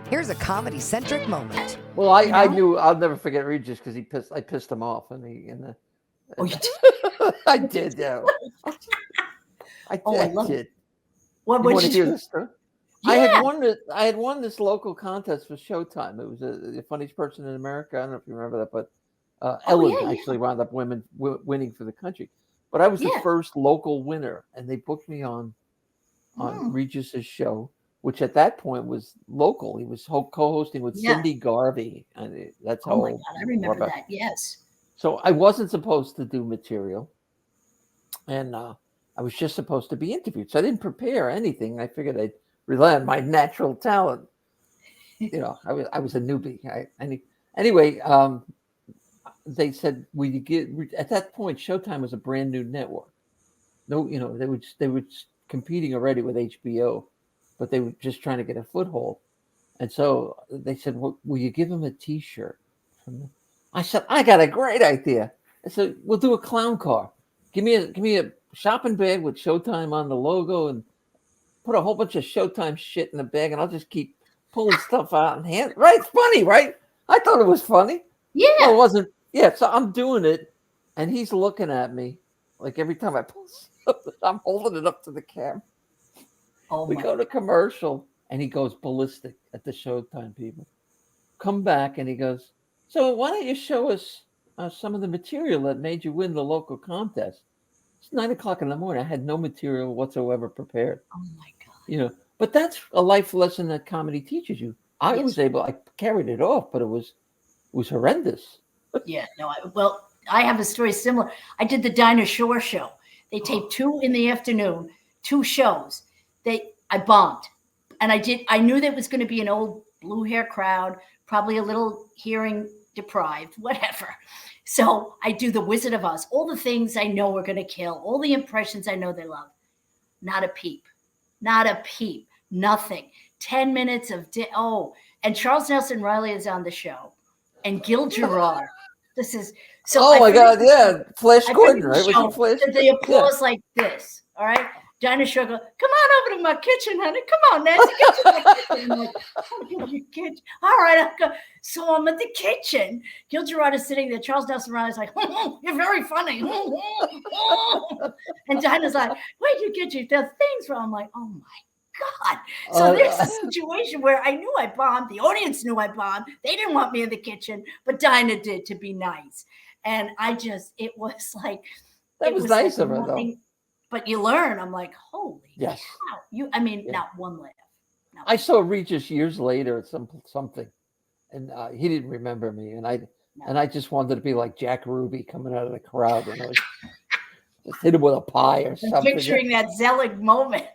Here's a Comedy Centric Moment. Well, I knew I'll never forget Regis because I pissed him off Oh, you did? I did, yeah. I did. What You want to did hear you? this story? Yeah. I had won this local contest for Showtime. It was the funniest person in America. I don't know if you remember that, but Ellen actually wound up winning for the country. But I was the first local winner, and they booked me on Regis's show, which at that point was local. He was co-hosting with Cindy Garvey, and that's how. Oh my God, I remember that. Yes. So I wasn't supposed to do material, and I was just supposed to be interviewed. So I didn't prepare anything. I figured I'd rely on my natural talent. I was a newbie. Anyway, they said at that point Showtime was a brand new network. No, they were competing already with HBO, but they were just trying to get a foothold. And so they said, well, will you give him a T-shirt? I said, I got a great idea. I said, we'll do a clown car. Give me a shopping bag with Showtime on the logo and put a whole bunch of Showtime shit in the bag, and I'll just keep pulling stuff out and hand. Right? It's funny, right? I thought it was funny. Yeah. Well, it wasn't. Yeah, so I'm doing it, and he's looking at me like every time I pull something, I'm holding it up to the camera. We go to commercial, and he goes ballistic at the Showtime people. Come back, and he goes, so why don't you show us some of the material that made you win the local contest? It's 9:00 in the morning. I had no material whatsoever prepared. Oh my God. But that's a life lesson that comedy teaches you. I carried it off, but it was horrendous. Yeah, no. I have a story similar. I did the Dinah Shore show. They taped 2 in the afternoon, 2 shows. I bombed, and I knew that it was going to be an old blue hair crowd, probably a little hearing deprived, whatever. So I do the Wizard of Oz, all the things I know are going to kill, all the impressions I know they love. Not a peep, nothing. 10 minutes of and Charles Nelson Riley is on the show, and Gil Gerard. This is so. Oh my God! Yeah, Flash Gordon, right? Was it Flash? The applause like this. All right. Dinah Shore goes, come on over to my kitchen, honey. Come on, Nancy, get to my kitchen. I'm like, I'll get your kitchen. All right, I'll go. So I'm at the kitchen. Gil Gerard is sitting there. Charles Nelson Riley's like, you're very funny. And Dinah's like, where'd you get the things from? I'm like, oh my God. So there's a situation where I knew I bombed. The audience knew I bombed. They didn't want me in the kitchen, but Dinah did, to be nice. And it was like, that was nice of her, though. But you learn. I'm like, holy cow. Not one laugh. I saw Regis years later at something, and he didn't remember me, and I just wanted to be like Jack Ruby coming out of the crowd, and I was just hit him with a pie or something. Picturing that Zelig moment.